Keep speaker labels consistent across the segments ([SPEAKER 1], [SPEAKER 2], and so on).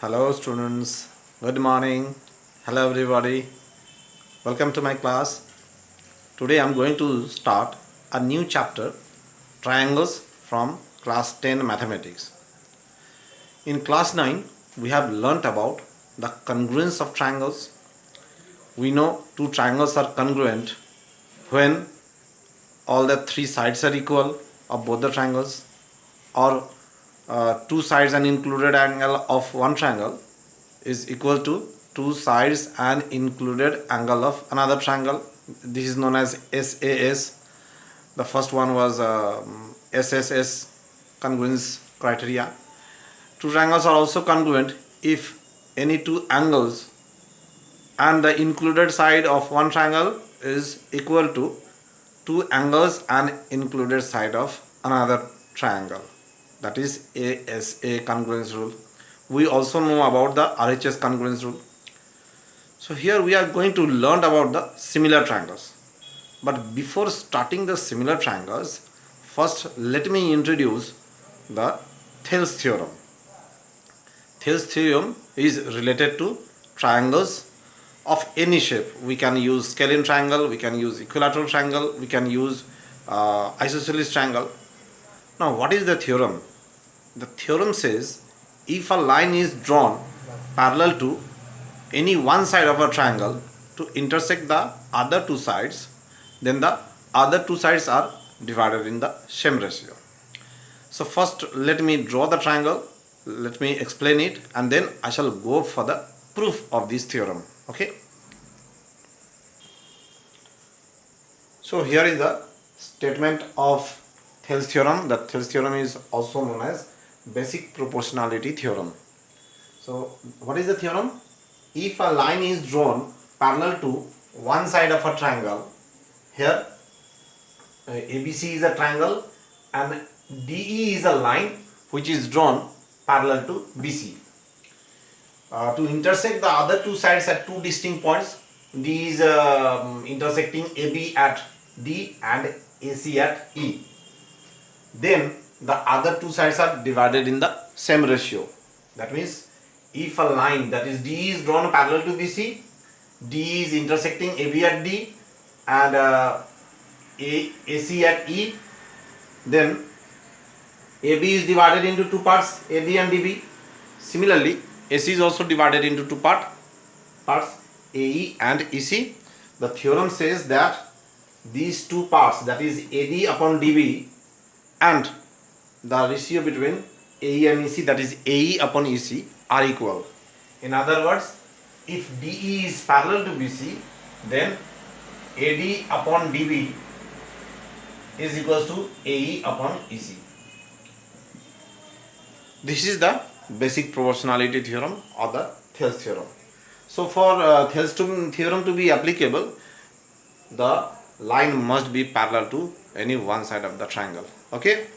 [SPEAKER 1] Hello students, good morning. Hello everybody. Welcome to my class. Today I am going to start a new chapter, Triangles from class 10 mathematics. In class 9 we have learnt about the congruence of triangles. We know two triangles are congruent when all the three sides are equal of both the triangles, or two sides and included angle of one triangle is equal to two sides and included angle of another triangle. This is known as SAS. The first one was SSS, congruence criteria. Two triangles are also congruent if any two angles and the included side of one triangle is equal to two angles and included side of another triangle. That is ASA congruence rule. We also know about the RHS congruence rule. So here we are going to learn about the similar triangles. But before starting the similar triangles, first let me introduce the Thales theorem. Thales theorem is related to triangles of any shape. We can use scalene triangle, we can use equilateral triangle, we can use isosceles triangle. Now what is the theorem? The theorem says if a line is drawn parallel to any one side of a triangle to intersect the other two sides, then the other two sides are divided in the same ratio. So first let me draw the triangle, let me explain it, and then I shall go for the proof of this theorem. Okay. So here is the statement of Thales theorem. The Thales theorem is also known as basic proportionality theorem. So what is the theorem? If a line is drawn parallel to one side of a triangle, here ABC is a triangle and DE is a line which is drawn parallel to BC. To intersect the other two sides at two distinct points, D is intersecting AB at D and AC at E. Then the other two sides are divided in the same ratio. That means if a line, that is D, is drawn parallel to BC, D is intersecting AB at D and AC at E, then AB is divided into two parts, AD and DB. Similarly, AC is also divided into two parts, AE and EC. The theorem says that these two parts, that is AD upon DB, and the ratio between AE and EC, that is AE upon EC, are equal. In other words, if DE is parallel to BC, then AD upon DB is equals to AE upon EC. This is the basic proportionality theorem or the Thales theorem. So for Thales theorem to be applicable, the line must be parallel to any one side of the triangle. Okay.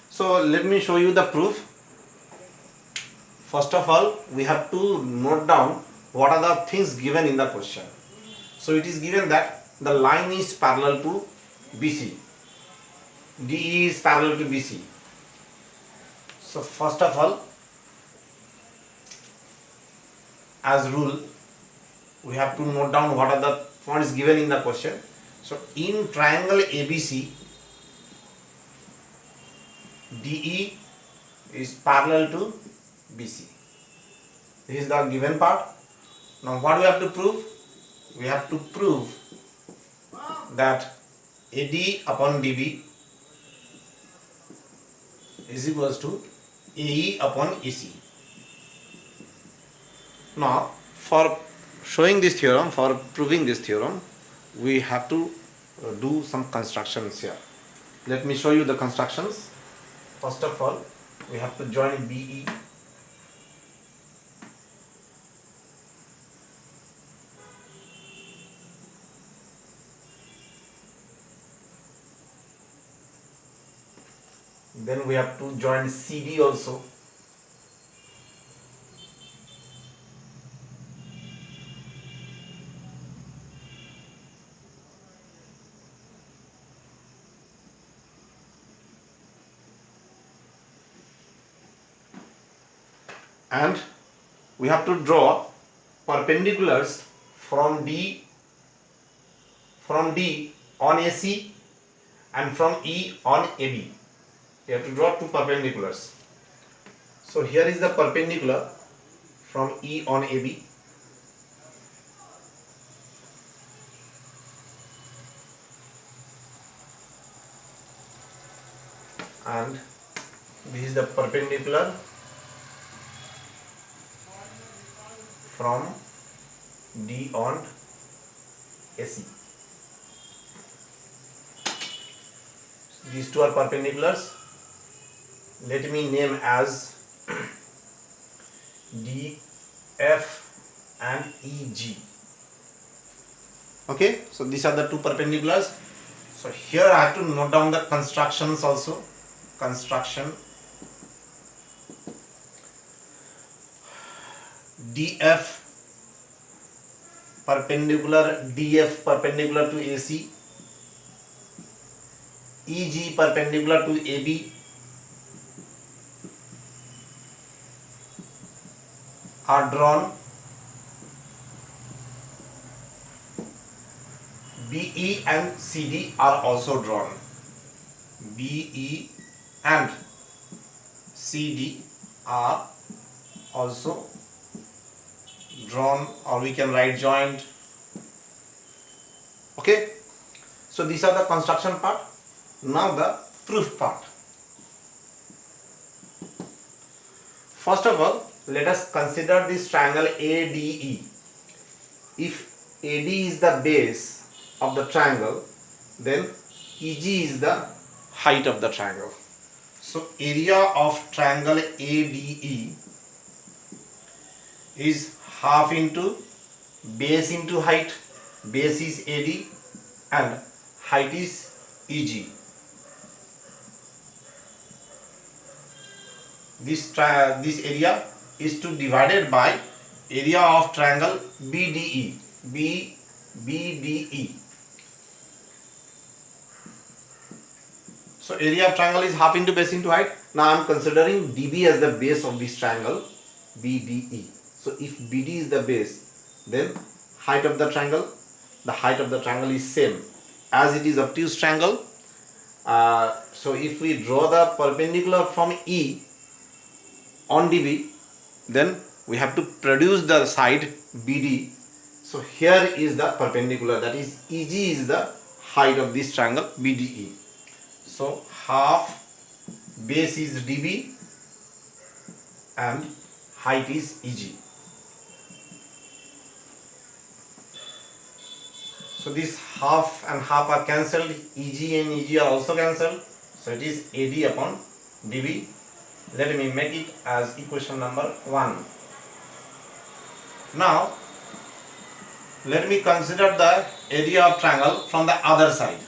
[SPEAKER 1] So let me show you the proof. First of all, we have to note down what are the things given in the question. So it is given that the line is parallel to BC. DE is parallel to BC. So first of all, as rule, we have to note down what are the points given in the question. So in triangle ABC, DE is parallel to BC. This is the given part. Now what we have to prove? We have to prove that AD upon DB is equals to AE upon EC. Now for showing this theorem, for proving this theorem, we have to do some constructions here. Let me show you the constructions. First of all, we have to join BE. Then we have to join CD also. And we have to draw perpendiculars from D on AC and from E on AB. We have to draw two perpendiculars. So here is the perpendicular from E on AB. And this is the perpendicular from D on AC. These two are perpendiculars. Let me name as DF and EG. Okay, so these are the two perpendiculars. So here I have to note down the constructions also. Construction DF perpendicular to AC, EG perpendicular to AB are drawn. BE and CD are also drawn. BE and CD are also drawn, or we can write joint. Okay, so these are the construction part. Now the proof part. First of all, let us consider this triangle ADE. If AD is the base of the triangle, then EG is the height of the triangle. So area of triangle ADE is half into base into height. Base is AD and height is EG. This area is to divided by area of triangle BDE. BDE. So area of triangle is half into base into height. Now I am considering DB as the base of this triangle BDE. So if BD is the base, then height of the triangle, the height of the triangle is same as it is obtuse triangle. So if we draw the perpendicular from E on DB, then we have to produce the side BD. So here is the perpendicular, that is EG is the height of this triangle BDE. So half base is DB and height is EG. So this half and half are cancelled, EG and EG are also cancelled. So it is AD upon DB. Let me make it as equation number 1. Now let me consider the area of triangle from the other side.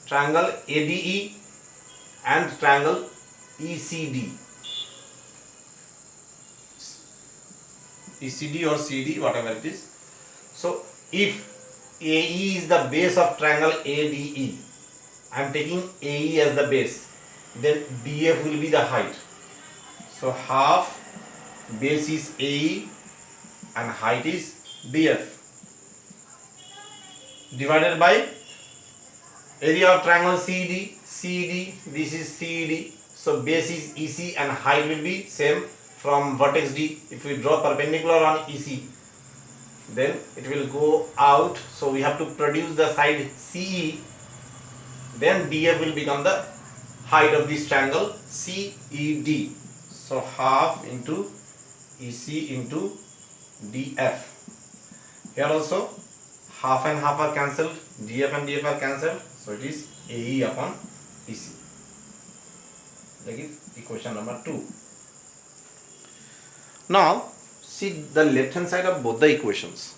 [SPEAKER 1] Triangle ADE and triangle ECD. ECD or CD, whatever it is. So if AE is the base of triangle ADE, I am taking AE as the base, then DF will be the height. So half base is AE and height is DF divided by area of triangle CD. This is CED. So base is EC and height will be same from vertex D. If we draw perpendicular on EC, then it will go out. So we have to produce the side CE. Then DF will become the height of this triangle CED. So half into EC into DF. Here also half and half are cancelled, DF and DF are cancelled. So it is AE upon EC. That is equation number 2. Now see the left hand side of both the equations.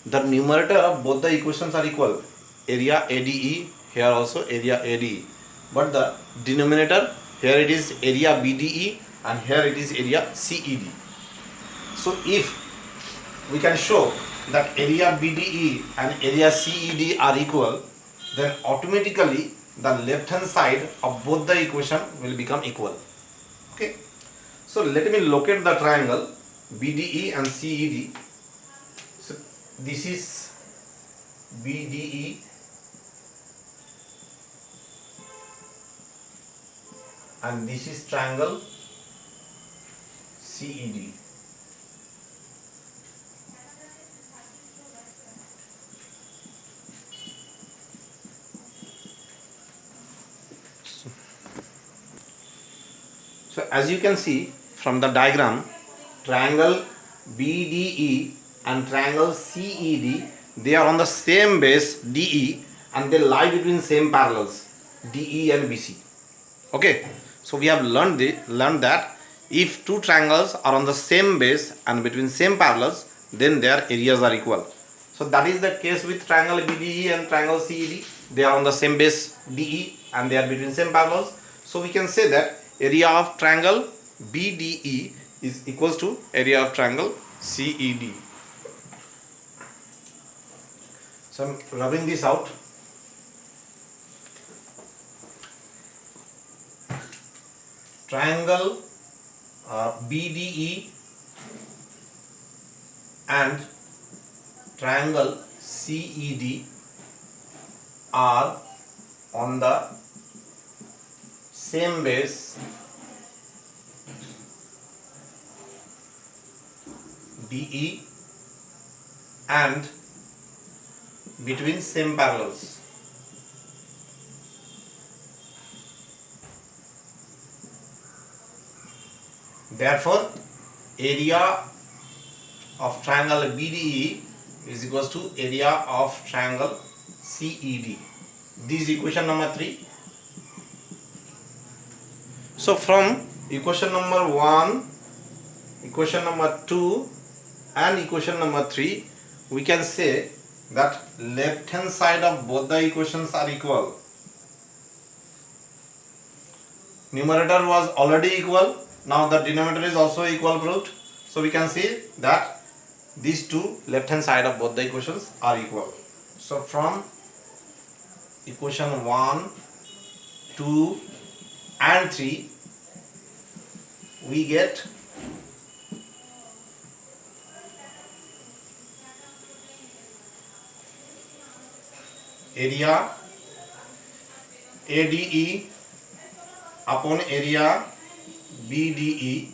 [SPEAKER 1] The numerator of both the equations are equal. Area ADE, here also area ADE. But the denominator, here it is area BDE and here it is area CED. So if we can show that area BDE and area CED are equal, then automatically the left hand side of both the equation will become equal. Okay. So let me locate the triangle BDE and CED. So this is BDE and this is triangle CED. So as you can see from the diagram, triangle BDE and triangle CED, they are on the same base DE and they lie between same parallels DE and BC. Okay, so we have learned that if two triangles are on the same base and between same parallels, then their areas are equal. So that is the case with triangle BDE and triangle CED. They are on the same base DE and they are between same parallels. So we can say that area of triangle BDE is equals to area of triangle CED. So I'm rubbing this out. Triangle BDE and triangle CED are on the same base DE and between same parallels. Therefore, area of triangle BDE is equals to area of triangle CED. This is equation number 3. So from equation number 1, equation number 2 and equation number 3, we can say that left hand side of both the equations are equal. Numerator was already equal. Now the denominator is also equal proved. So we can see that these two left hand side of both the equations are equal. So from equation 1, 2 and 3 we get area ADE upon area BDE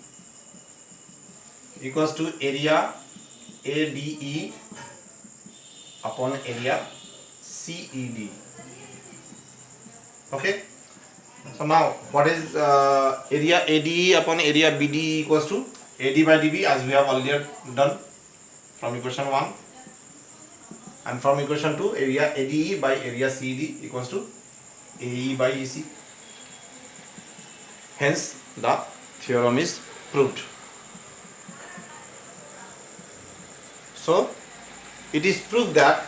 [SPEAKER 1] equals to area ADE upon area CED. Okay. So now what is area ADE upon area BDE equals to AD by DB, as we have earlier done from equation 1, and from equation 2 area ADE by area CED equals to AE by EC. Hence the theorem is proved. So it is proved that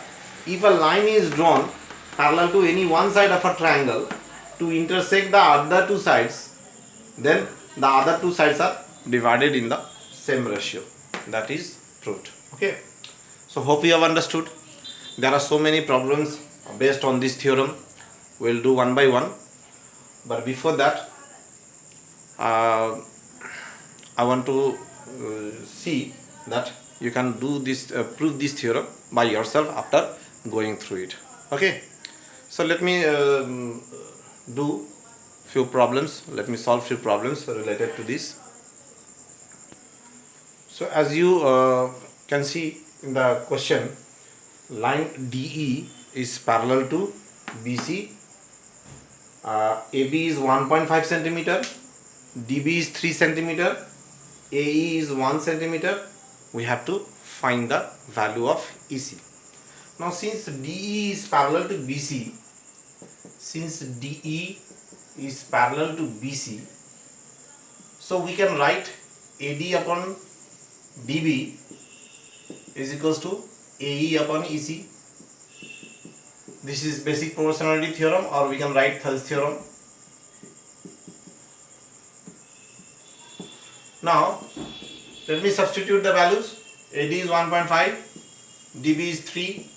[SPEAKER 1] if a line is drawn parallel to any one side of a triangle to intersect the other two sides, then the other two sides are divided in the same ratio. That is proved. Okay. So hope you have understood. There are so many problems based on this theorem. We will do one by one. But before that, I want to see that you can do this, prove this theorem by yourself after going through it. Okay. So let me do few problems. Let me solve few problems related to this. So as you can see in the question, line DE is parallel to BC. AB is 1.5 centimeter, DB is 3 centimeter, AE is 1 centimeter. We have to find the value of EC. Now since DE is parallel to BC, so we can write AD upon DB is equals to AE upon EC. This is basic proportionality theorem, or we can write Thales theorem. Now let me substitute the values. AD is 1.5, DB is 3,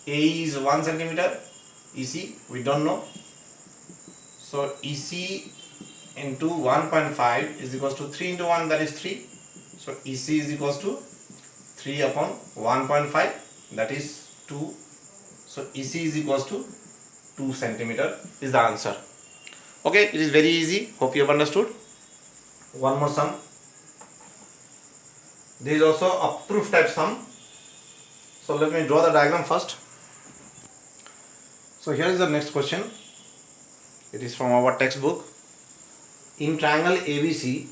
[SPEAKER 1] AE is 1 centimeter, EC we don't know. So EC into 1.5 is equals to 3 into 1, that is 3. So EC is equals to 3 upon 1.5, that is 2. So EC is equals to 2 centimeter is the answer. Okay, it is very easy. Hope you have understood. One more sum. This is also a proof type sum. So let me draw the diagram first. So here is the next question. It is from our textbook. In triangle ABC,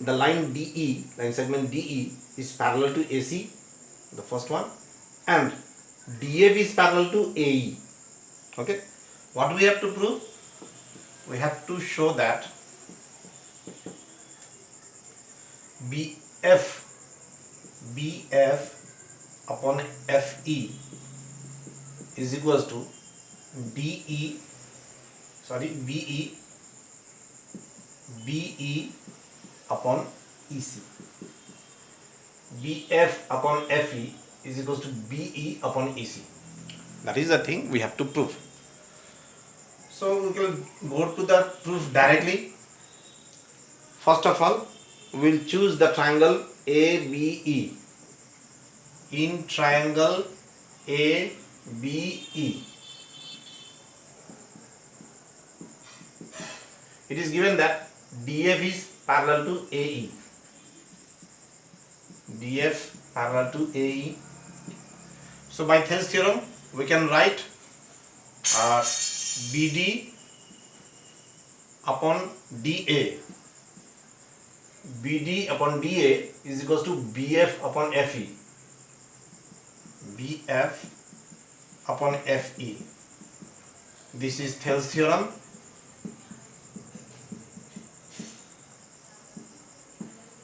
[SPEAKER 1] the line DE, line segment DE is parallel to AC, the first one, and DF is parallel to AE. Okay, what do we have to prove? We have to show that BF upon FE is equals to BE upon EC. BF upon FE is equals to BE upon EC. That is the thing we have to prove. So we will go to the proof directly. First of all, we will choose the triangle ABE. In triangle ABE, it is given that DF is parallel to AE. DF parallel to AE. So by Thales theorem, we can write BD upon DA. BD upon DA is equals to BF upon FE. BF upon FE. This is Thales theorem.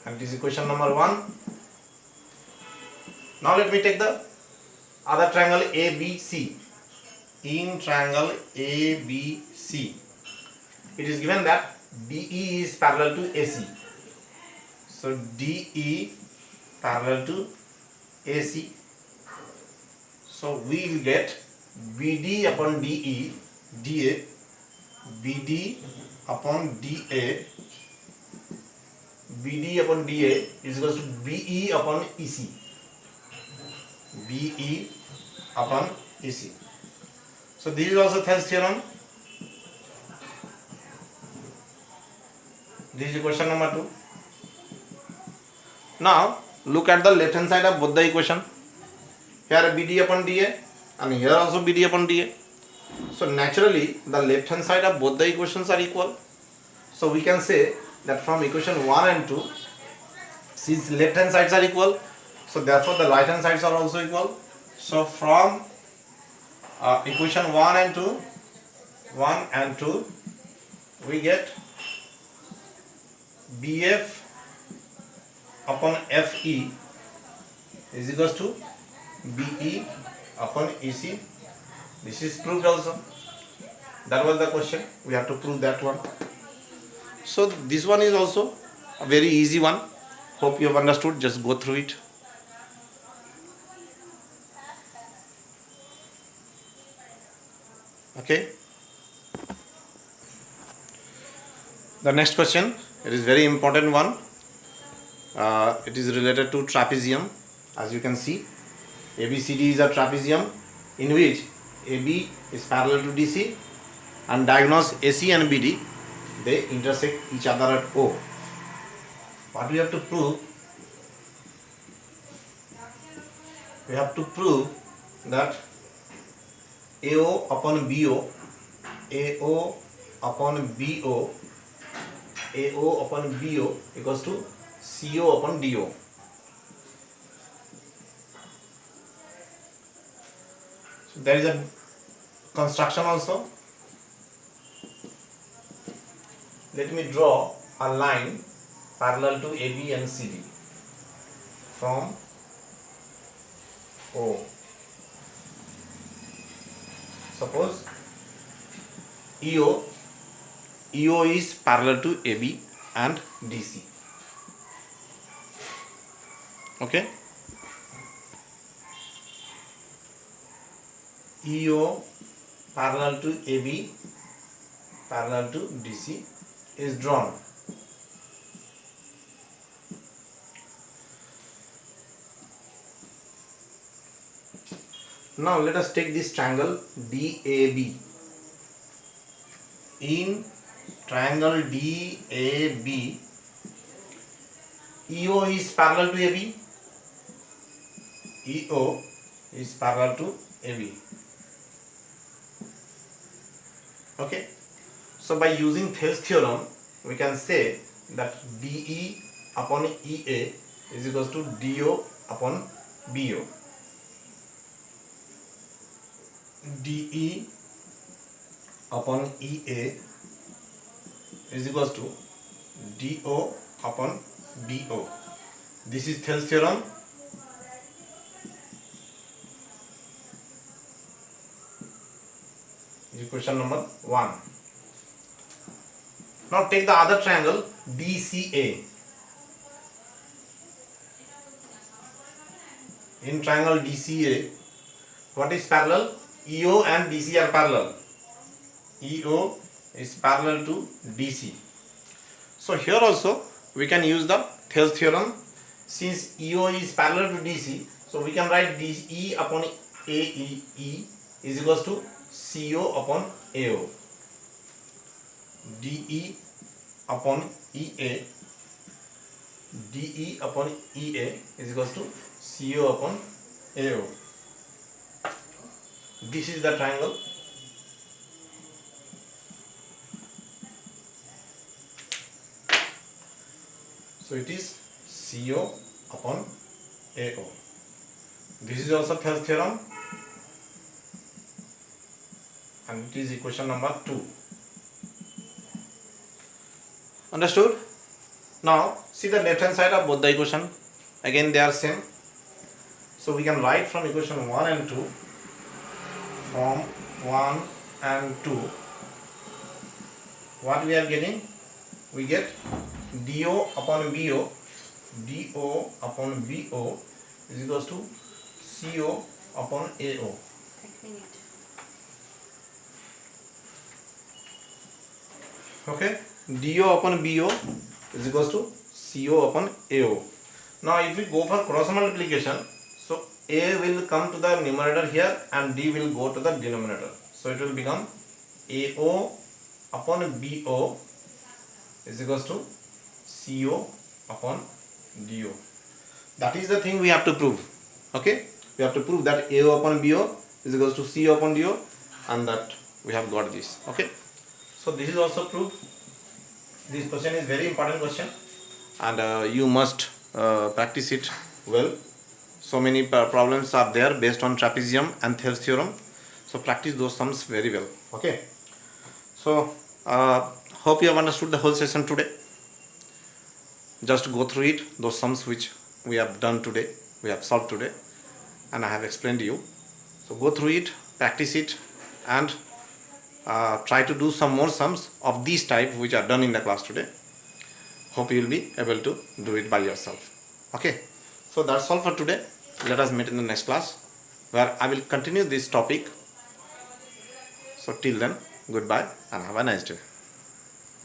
[SPEAKER 1] And this is question number 1. Now let me take the other triangle ABC. In triangle ABC, it is given that DE is parallel to AC. So DE parallel to AC. So we will get BD upon DA, BD upon DA is equals to BE upon EC. BE upon EC. So this is also Thales theorem. This is question number 2. Now look at the left hand side of both the equation. Here BD upon DA and here also BD upon DA. So naturally the left hand side of both the equations are equal. So we can say that from equation 1 and 2, since left hand sides are equal, so therefore the right hand sides are also equal. So from equation 1 and 2, we get BF upon FE is equals to BE upon EC. This is proved also. That was the question. We have to prove that one. So this one is also a very easy one. Hope you have understood. Just go through it. Okay. The next question, it is very important one. It is related to trapezium. As you can see, ABCD is a trapezium in which AB is parallel to DC and diagonals AC and BD, they intersect each other at O. What we have to prove? We have to prove that AO upon BO, AO upon BO, AO upon BO equals to CO upon DO. So there is a construction also. Let me draw a line parallel to AB and CD from O. Suppose EO is parallel to AB and DC. Okay. EO parallel to AB parallel to DC is drawn. Now let us take this triangle DAB. In triangle DAB, EO is parallel to AB. EO is parallel to AB. Okay. So by using Thales theorem, we can say that DE upon EA is equals to DO upon BO. DE upon EA is equals to DO upon BO. This is Thales theorem. Equation number 1. Now take the other triangle DCA. In triangle DCA, what is parallel? EO and DC are parallel. EO is parallel to DC. So here also we can use the Thales theorem. Since EO is parallel to DC, so we can write DE upon AE is equals to CO upon AO. DE upon EA, DE upon EA is equals to CO upon AO. This is the triangle. So it is CO upon AO. This is also Thales theorem, and it is equation number 2. Understood? Now see the left hand side of both the equation. Again they are same. So we can write from equation 1 and 2. From 1 and 2, what we are getting? We get DO upon BO. DO upon BO is equals to CO upon AO. Okay, DO upon BO is equals to CO upon AO. Now if we go for cross multiplication, so A will come to the numerator here and D will go to the denominator. So it will become AO upon BO is equals to CO upon DO. That is the thing we have to prove. Okay, we have to prove that AO upon BO is equals to CO upon DO, and that we have got this. Okay, so this is also proved. This question is very important question, and you must practice it well. So many problems are there based on trapezium and Thales theorem. So practice those sums very well. Okay, so hope you have understood the whole session today. Just go through it, those sums which we have done today, we have solved today, and I have explained to you. So go through it, practice it, and try to do some more sums of these type which are done in the class today. Hope you will be able to do it by yourself. Okay, so that's all for today. Let us meet in the next class where I will continue this topic. So till then, goodbye and have a nice day.